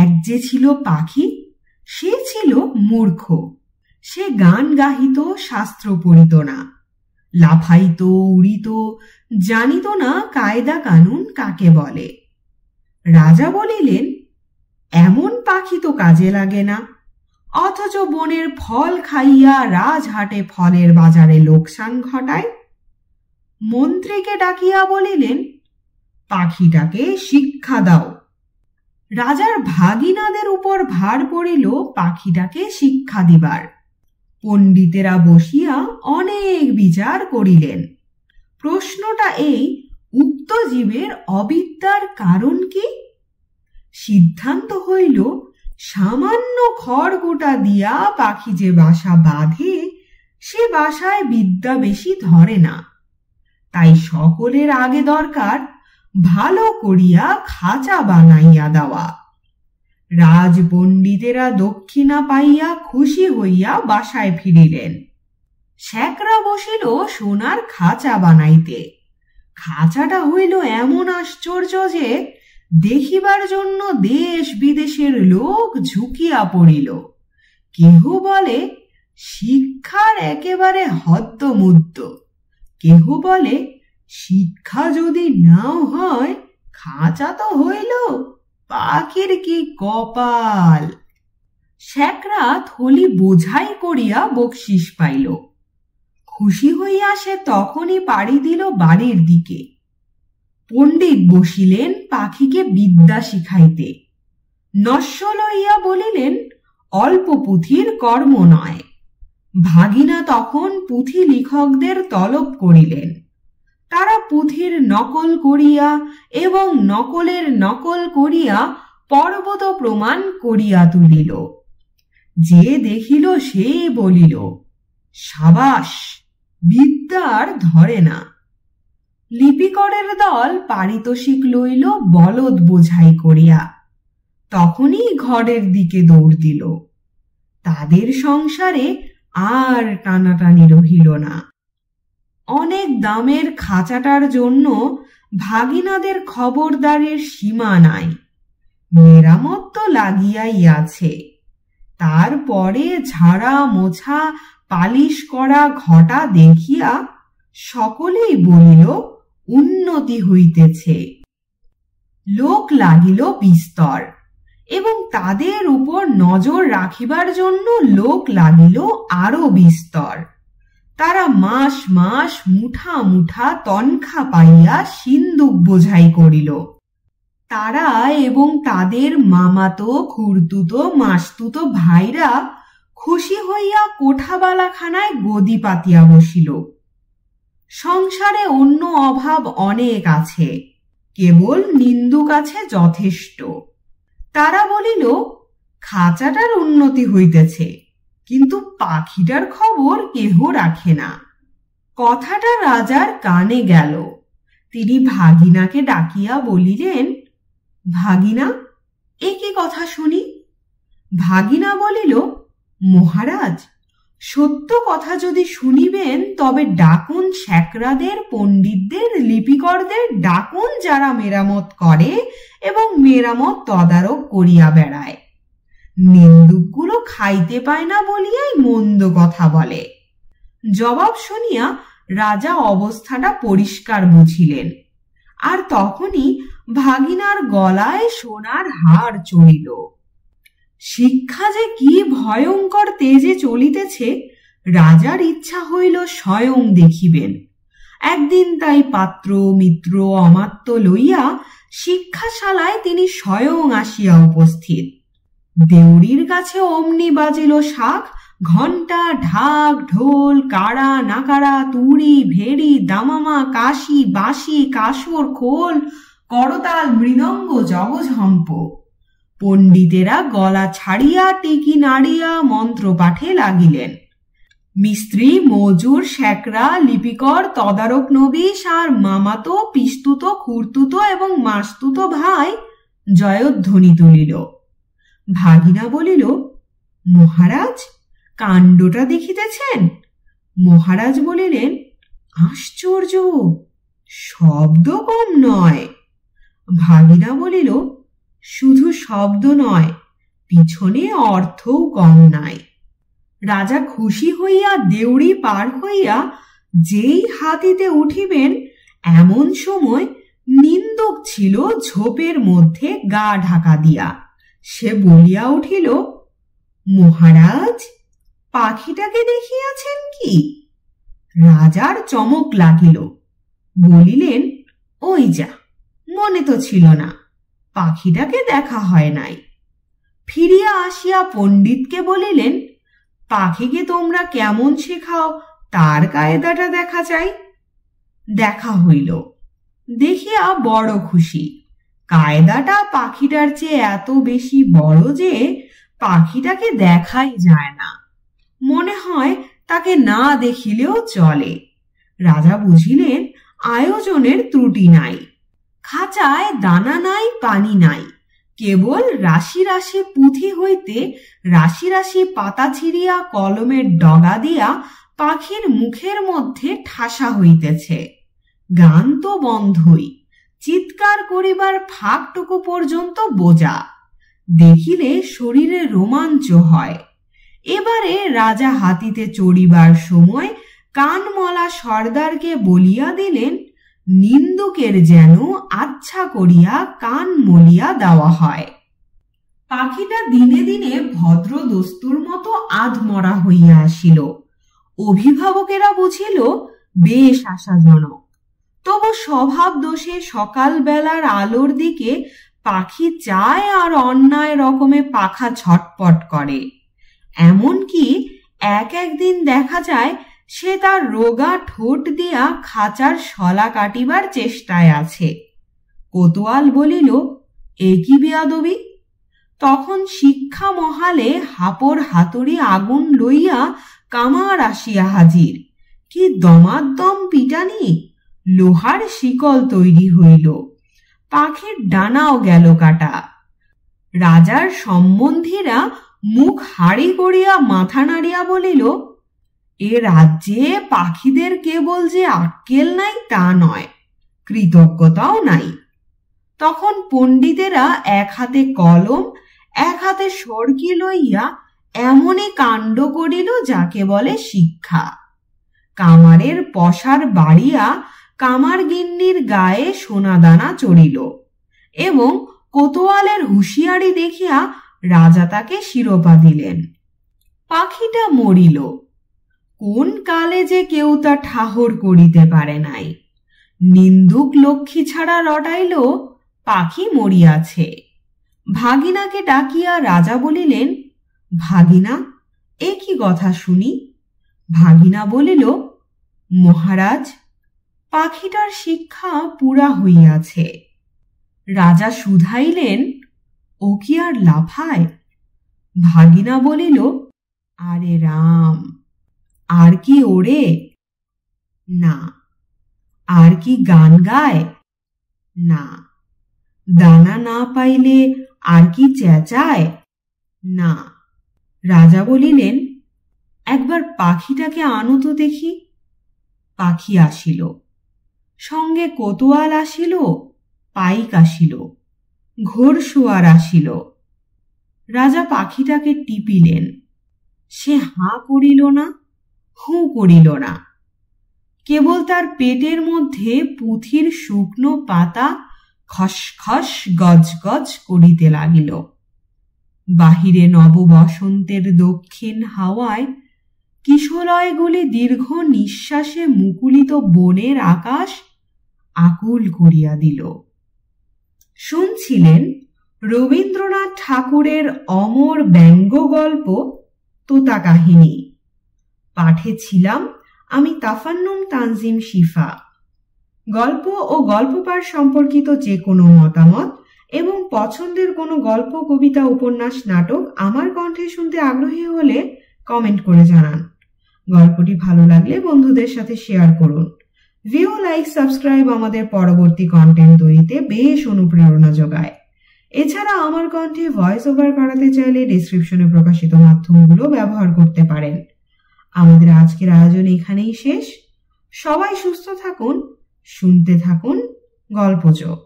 এক যে ছিল পাখি, সে ছিল মূর্খ। সে গান গাহিত, শাস্ত্র পড়িত না, লাফাইত, উড়িত, জানিত না কায়দা কানুন কাকে বলে। রাজা বলিলেন, এমন পাখি তো কাজে লাগে না, অথচ বনের ফল খাইয়া রাজহাটে ফলের বাজারে লোকসান ঘটায়। মন্ত্রীকে ডাকিয়া বলিলেন, পাখিটাকে শিক্ষা দাও। রাজার ভাগিনাদের উপর ভার পড়িল পাখিটাকে শিক্ষা দিবার। পণ্ডিতেরা বসিয়া অনেক বিচার করিলেন। প্রশ্নটা এই, উক্ত জীবের অবিদ্যার কারণ কি? সিদ্ধান্ত হইল, সামান্য খড়গোটা দিয়া পাখি যে বাসা বাঁধে, সে বাসায় বিদ্যা বেশি ধরে না। তাই সকলের আগে দরকার ভালো করিয়া খাঁচা বানাইয়া দেওয়া। রাজপণ্ডিতেরা দক্ষিণা পাইয়া খুশি হইয়া বাসায় ফিরিলেন। শ্যাকরা বসিল সোনার খাঁচা বানাইতে। খাঁচাটা হইল এমন আশ্চর্য যে দেখিবার জন্য দেশ বিদেশের লোক ঝুঁকিয়া পড়িল। কেহ বলে শিক্ষার একেবারে হদ্দমুদ্দ, কেহ বলে শিক্ষা যদি নাও হয়, খাঁচা তো হইল, পাখির কি কপাল। শ্যাকরা থলি বোঝাই করিয়া বকশিস পাইল। খুশি হইয়া সে তখনই পাড়ি দিল বাড়ির দিকে। পণ্ডিত বসিলেন পাখিকে বিদ্যা শিখাইতে। নস্য লইয়া বলিলেন, অল্প পুঁথির কর্ম নয়। ভাগিনা তখন পুঁথি লিখকদের তলব করিলেন। তারা পুঁথির নকল করিয়া এবং নকলের নকল করিয়া পর্বত প্রমাণ করিয়া তুলিল। যে দেখিল সে বলিল, সাবাস, বিদ্যার ধরে না। লিপিকরের দল পারিতোষিক লইল বলদ বোঝাই করিয়া। তখনই ঘরের দিকে দৌড় দিল। তাদের সংসারে আর টানাটানি রহিল না। অনেক দামের খাঁচাটার জন্য ভাগিনাদের খবরদারের সীমা নাই। মেরামত তো লাগিয়াই আছে। তারপরে ঝাড়া মোছা পালিশ করা ঘটা দেখিয়া সকলেই বলিল, উন্নতি হইতেছে। লোক লাগিল বিস্তর, এবং তাদের উপর নজর রাখিবার জন্য লোক লাগিল আরো বিস্তর। তারা মাস মাস মুঠা মুঠা তনখা পাইয়া সিন্দুক বোঝাই করিল। তারা এবং তাদের মামাতো, খুড়তুতো, মাসতুতো ভাইরা খুশি হইয়া কোঠাবালাখানায় গদি পাতিয়া বসিল। সংসারে অন্য অভাব অনেক আছে, কেবল নিন্দুক আছে যথেষ্ট। তারা বলিল, খাঁচাটার উন্নতি হইতেছে, কিন্তু পাখিটার খবর কেহ রাখে না। কথাটা রাজার কানে গেল। তিনি ভাগিনাকে ডাকিয়া বলিলেন, ভাগিনা, এ কি কথা শুনি? ভাগিনা বলিল, মহারাজ, সত্য কথা যদি শুনিবেন তবে ডাকুন শ্যাকরাদের, পণ্ডিতদের, লিপিকরদের ডাকুন, যারা মেরামত করে এবং মেরামত তদারক করিয়া বেড়ায়। নিন্দুকগুলো খাইতে পায় না বলিয়াই মন্দ কথা বলে। জবাব শুনিয়া রাজা অবস্থাটা পরিষ্কার বুঝিলেন। আর তখনই ভাগিনার গলায় সোনার হার চড়িল। শিক্ষা যে কি ভয়ঙ্কর তেজে চলিতেছে, রাজার ইচ্ছা হইল স্বয়ং দেখিবেন। একদিন তাই পাত্র, মিত্র, অমাত্য লইয়া শিক্ষাশালায় তিনি স্বয়ং আসিয়া উপস্থিত। দেউড়ির কাছে অমনি বাজিল শাঁখ, ঘণ্টা, ঢাক, ঢোল, কাড়া, নাকাড়া, তুড়ি, ভেড়ি, দামামা, কাশি, বাঁশি, কাসর, খোল, করতাল, মৃদঙ্গ, জগঝম্প। পণ্ডিতেরা গলা ছাড়িয়া টিকি নাড়িয়া মন্ত্র পাঠে লাগিলেন। মিস্ত্রি, মজুর, শ্যাকরা, লিপিকর, তদারক নবীশ আর মামাতো, পিস্তুতো, খুড়তুতো এবং মাসতুতো ভাই জয়ধ্বনি তুলিল। ভাগিনা বলিল, মহারাজ, কাণ্ডটা দেখিতেছেন? মহারাজ বলিলেন, শুধু শব্দ নয়, পিছনে অর্থও কম নাই। রাজা খুশি হইয়া দেউড়ি পার হইয়া যেই হাতিতে উঠিবেন, এমন সময় নিন্দুক ছিল ঝোপের মধ্যে গা ঢাকা দিয়া। সে বলিয়া উঠিল, মহারাজ, পাখিটাকে দেখিয়াছেন কি? রাজার চমক লাগিল। বলিলেন, ওই যা, মনে তো ছিল না, পাখিটাকে দেখা হয় নাই। ফিরিয়া আসিয়া পণ্ডিতকে বলিলেন, পাখিকে তোমরা কেমন শেখাও তার কায়দাটা দেখা চাই। দেখা হইল। দেখিয়া বড় খুশি। কায়দাটা পাখিটার চেয়ে এত বেশি বড় যে পাখিটাকে দেখাই যায় না। মনে হয় তাকে না দেখিলেও চলে। রাজা বুঝিলেন আয়োজনের ত্রুটি নাই। খাঁচায় দানা নাই, পানি নাই, কেবল রাশি রাশি পুঁথি হইতে রাশি রাশি পাতা ছিঁড়িয়া কলমের ডগা দিয়া পাখির মুখের মধ্যে ঠাসা হইতেছে। গান তো বন্ধই, চিৎকার করিবার ফাঁকটুকু পর্যন্ত বোঝা। দেখিলে শরীরে রোমাঞ্চ হয়। এবারে রাজা হাতিতে চড়িবার সময় কানমলা সর্দারকে বলিয়া দিলেন, নিন্দুকের যেন আচ্ছা করিয়া কান মলিয়া দেওয়া হয়। পাখিটা দিনে দিনে ভদ্র দস্তুর মতো আধমরা হইয়া আসিল। অভিভাবকেরা বুঝিল বেশ আশাজনক। তবু স্বভাব দোষে সকাল বেলার আলোর দিকে পাখি চায় আর অন্যায় রকমে পাখা ছটপট করে। এমনকি একদিন দেখা যায় সে তার রোগা ঠোঁট দিয়া খাঁচার শলা কাটিবার চেষ্টায় আছে। কোতোয়াল বলিল, এ কি বেয়াদবি? তখন শিক্ষা মহালে হাপর হাতুড়ি আগুন লইয়া কামার আসিয়া হাজির। কি দমাদ্দম পিটানি! লোহার শিকল তৈরি হইল। পাখির ডানাও গেল কাটা। রাজার সম্বন্ধীরা মুখ হাড়ি করিয়া মাথা নাড়িয়া বলিল, এ রাজ্যে পাখিদের কেবল যে আক্কেল নাই তা নয়, কৃতজ্ঞতাও নাই। তখন পণ্ডিতেরা এক হাতে কলম এক হাতে সড়কি লইয়া এমনই কাণ্ড করিল যাকে বলে শিক্ষা। কামারের পশার বাড়িয়া কামার গিন্নির গায়ে সোনাদানা চড়িল এবং কোতোয়ালের হুঁশিয়ারি দেখিয়া রাজা তাকে শিরোপা দিলেন। পাখিটা মরিল। কোন কালে যে কেউ তা ঠাহর করিতে পারে নাই। নিন্দুক লক্ষ্মী ছাড়া রটাইল, পাখি মরিয়াছে। ভাগিনাকে ডাকিয়া রাজা বলিলেন, ভাগিনা, এ কি কথা শুনি? ভাগিনা বলিল, মহারাজ, পাখিটার শিক্ষা পুরা হইয়াছে। রাজা শুধাইলেন, ও কি আর লাফায়? ভাগিনা বলিল, আরে রাম, আর কি ওড়ে? না। আর কি গান গায়? না। দানা না পাইলে আর কি চেঁচায়? না। রাজা বলিলেন, একবার পাখিটাকে আনো তো দেখি। পাখি আসিল, সঙ্গে কোতোয়াল আসিল, পাইক আসিল, ঘোড়শোয়ার আসিল। রাজা পাখিটাকে টিপিলেন। সে হাঁ করিল না, হুঁ করিল না। কেবল তার পেটের মধ্যে পুঁথির শুকনো পাতা খসখস গজগজ করিতে লাগিল। বাহিরে নববসন্তের দক্ষিণ হাওয়ায় কিশলয়গুলি দীর্ঘ নিঃশ্বাসে মুকুলিত বনের আকাশ আকুল করিয়া দিল। শুনছিলেন রবীন্দ্রনাথ ঠাকুরের অমর ব্যঙ্গ গল্প তোতা কাহিনী। পাঠে ছিলাম আমি তাফান্নুম তানজিম শিফা। গল্প ও গল্পপাঠ সম্পর্কিত যে কোনো মতামত এবং পছন্দের কোনো গল্প, কবিতা, উপন্যাস, নাটক আমার কণ্ঠে শুনতে আগ্রহী হলে কমেন্ট করে জানান। গল্পটি ভালো লাগলে বন্ধুদের সাথে শেয়ার করুন। ভিউ, লাইক, সাবস্ক্রাইব আমাদের পরবর্তী কন্টেন্ট তৈরিতে বেশ অনুপ্রেরণা যোগায়। এছাড়া আমার কণ্ঠে ভয়েস ওভার করাতে চাইলে ডেসক্রিপশনে প্রকাশিত মাধ্যমগুলো ব্যবহার করতে পারেন। আমাদের আজকের আয়োজন এখানেই শেষ। সবাই সুস্থ থাকুন, শুনতে থাকুন গল্পযোগ।